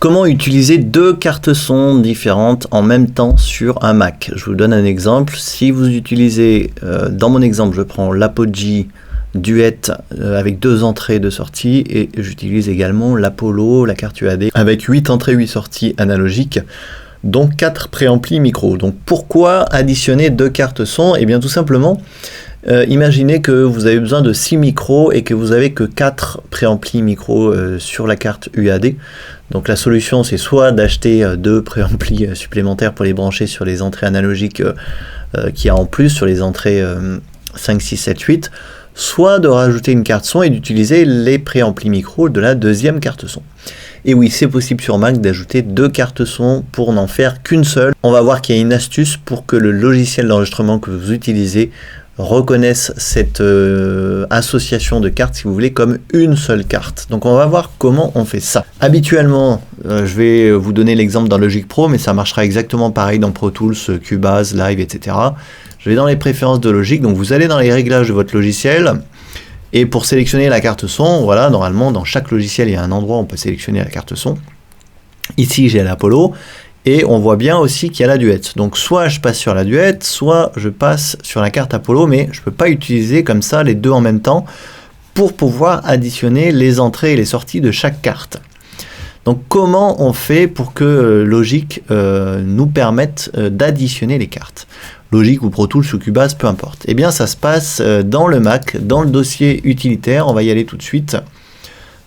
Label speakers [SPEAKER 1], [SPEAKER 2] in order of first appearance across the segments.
[SPEAKER 1] Comment utiliser deux cartes son différentes en même temps sur un Mac? Je vous donne un exemple. Si vous utilisez, dans mon exemple, je prends l'Apogee Duet avec 2 entrées de sortie et j'utilise également l'Apollo, la carte UAD, avec 8 entrées, 8 sorties analogiques, donc 4 préamplis micro. Donc pourquoi additionner 2 cartes son? Eh bien tout simplement, imaginez que vous avez besoin de 6 micros et que vous avez que 4 préamplis micro sur la carte UAD. Donc la solution, c'est soit d'acheter 2 préamplis supplémentaires pour les brancher sur les entrées analogiques qu'il y a en plus sur les entrées 5, 6, 7, 8, soit de rajouter une carte son et d'utiliser les préamplis micro de la deuxième carte son. Et oui, c'est possible sur Mac d'ajouter 2 cartes son pour n'en faire qu'une seule. On va voir qu'il y a une astuce pour que le logiciel d'enregistrement que vous utilisez reconnaissent cette association de cartes, si vous voulez, comme une seule carte. Donc on va voir comment on fait ça. Habituellement, je vais vous donner l'exemple dans Logic Pro, mais ça marchera exactement pareil dans Pro Tools, Cubase, Live, etc. Je vais dans les préférences de Logic, donc vous allez dans les réglages de votre logiciel, et pour sélectionner la carte son, voilà, normalement dans chaque logiciel il y a un endroit où on peut sélectionner la carte son. Ici j'ai l'Apollo, et on voit bien aussi qu'il y a la Duet. Donc soit je passe sur la Duet, soit je passe sur la carte Apollo, mais je ne peux pas utiliser comme ça les deux en même temps pour pouvoir additionner les entrées et les sorties de chaque carte. Donc comment on fait pour que Logic nous permette d'additionner les cartes? Logic ou Pro Tools ou Cubase, peu importe. Eh bien ça se passe dans le Mac, dans le dossier utilitaire, on va y aller tout de suite.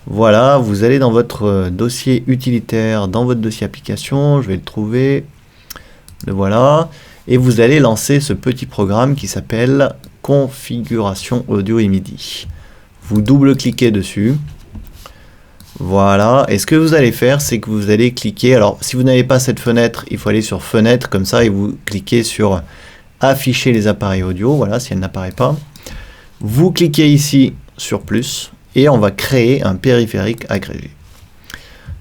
[SPEAKER 1] Voilà, vous allez dans votre dossier utilitaire, dans votre dossier application, je vais le trouver, le voilà, et vous allez lancer ce petit programme qui s'appelle Configuration Audio et MIDI. Vous double-cliquez dessus, voilà, et ce que vous allez faire, c'est que vous allez cliquer, alors si vous n'avez pas cette fenêtre, il faut aller sur Fenêtre, comme ça, et vous cliquez sur Afficher les appareils audio, voilà, si elle n'apparaît pas. Vous cliquez ici sur Plus, et on va créer un périphérique agrégé.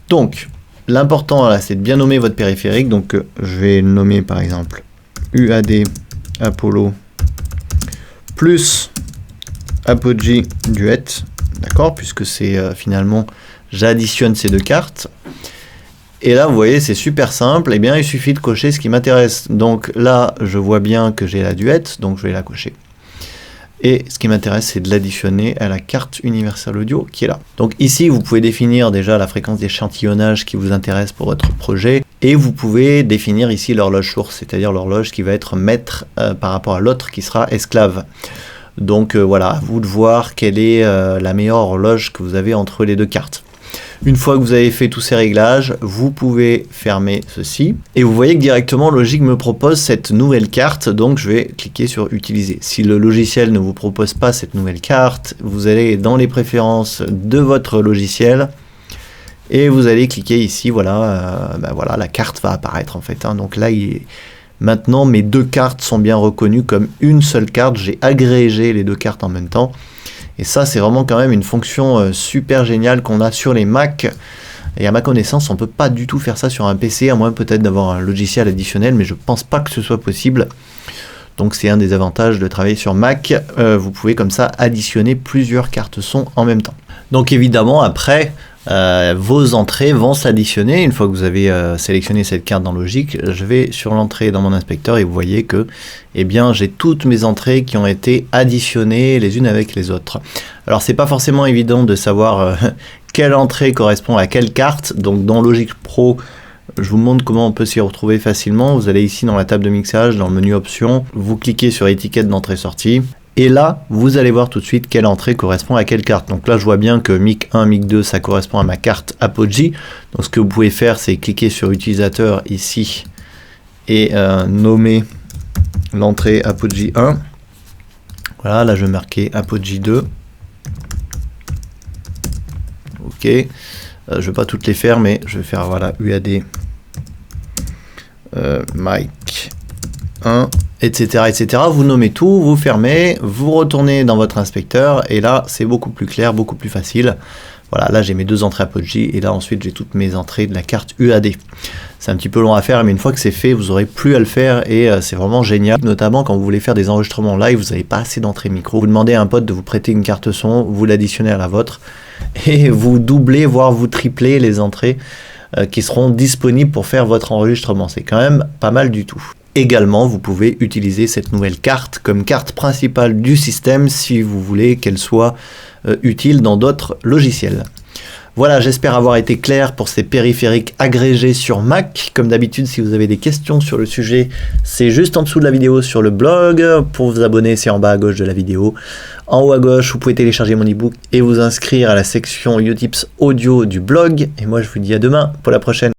[SPEAKER 1] Donc, l'important là, c'est de bien nommer votre périphérique. Donc, je vais le nommer par exemple UAD Apollo plus Apogee Duet, d'accord, puisque c'est finalement, j'additionne ces deux cartes. Et là, vous voyez, c'est super simple. Eh bien, il suffit de cocher ce qui m'intéresse. Donc là, je vois bien que j'ai la Duet, donc je vais la cocher. Et ce qui m'intéresse, c'est de l'additionner à la carte Universal Audio qui est là. Donc ici, vous pouvez définir déjà la fréquence d'échantillonnage qui vous intéresse pour votre projet. Et vous pouvez définir ici l'horloge source, c'est-à-dire l'horloge qui va être maître par rapport à l'autre qui sera esclave. Donc voilà, à vous de voir quelle est la meilleure horloge que vous avez entre les deux cartes. Une fois que vous avez fait tous ces réglages, vous pouvez fermer ceci. Et vous voyez que directement Logic me propose cette nouvelle carte, donc je vais cliquer sur Utiliser. Si le logiciel ne vous propose pas cette nouvelle carte, vous allez dans les préférences de votre logiciel et vous allez cliquer ici, voilà, voilà, la carte va apparaître en fait. Donc là, maintenant mes deux cartes sont bien reconnues comme une seule carte, j'ai agrégé les deux cartes en même temps. Et ça, c'est vraiment quand même une fonction super géniale qu'on a sur les Mac. Et à ma connaissance, on ne peut pas du tout faire ça sur un PC, à moins peut-être d'avoir un logiciel additionnel, mais je ne pense pas que ce soit possible. Donc c'est un des avantages de travailler sur Mac. Vous pouvez comme ça additionner plusieurs cartes son en même temps. Donc évidemment, après, vos entrées vont s'additionner. Une fois que vous avez sélectionné cette carte dans Logic, je vais sur l'entrée dans mon inspecteur et vous voyez que eh bien, j'ai toutes mes entrées qui ont été additionnées les unes avec les autres. Alors c'est pas forcément évident de savoir quelle entrée correspond à quelle carte. Donc dans Logic Pro, je vous montre comment on peut s'y retrouver facilement. Vous allez ici dans la table de mixage, dans le menu options, vous cliquez sur étiquette d'entrée-sortie. Et là, vous allez voir tout de suite quelle entrée correspond à quelle carte. Donc là, je vois bien que mic 1, mic 2, ça correspond à ma carte Apogee. Donc ce que vous pouvez faire, c'est cliquer sur utilisateur ici et nommer l'entrée Apogee 1. Voilà, là je vais marquer Apogee 2. Ok. Je ne vais pas toutes les faire, mais je vais faire voilà UAD mic 1. Etc., etc. Vous nommez tout, vous fermez, vous retournez dans votre inspecteur et là c'est beaucoup plus clair, beaucoup plus facile. Voilà, là j'ai mes deux entrées Apogee et là ensuite j'ai toutes mes entrées de la carte UAD. C'est un petit peu long à faire, mais une fois que c'est fait, vous n'aurez plus à le faire et c'est vraiment génial. Notamment quand vous voulez faire des enregistrements live, vous n'avez pas assez d'entrées micro. Vous demandez à un pote de vous prêter une carte son, vous l'additionnez à la vôtre et vous doublez, voire vous triplez les entrées qui seront disponibles pour faire votre enregistrement. C'est quand même pas mal du tout. Également, vous pouvez utiliser cette nouvelle carte comme carte principale du système si vous voulez qu'elle soit utile dans d'autres logiciels. Voilà, j'espère avoir été clair pour ces périphériques agrégés sur Mac. Comme d'habitude, si vous avez des questions sur le sujet, c'est juste en dessous de la vidéo sur le blog. Pour vous abonner, c'est en bas à gauche de la vidéo. En haut à gauche, vous pouvez télécharger mon ebook et vous inscrire à la section Utips audio du blog. Et moi, je vous dis à demain pour la prochaine.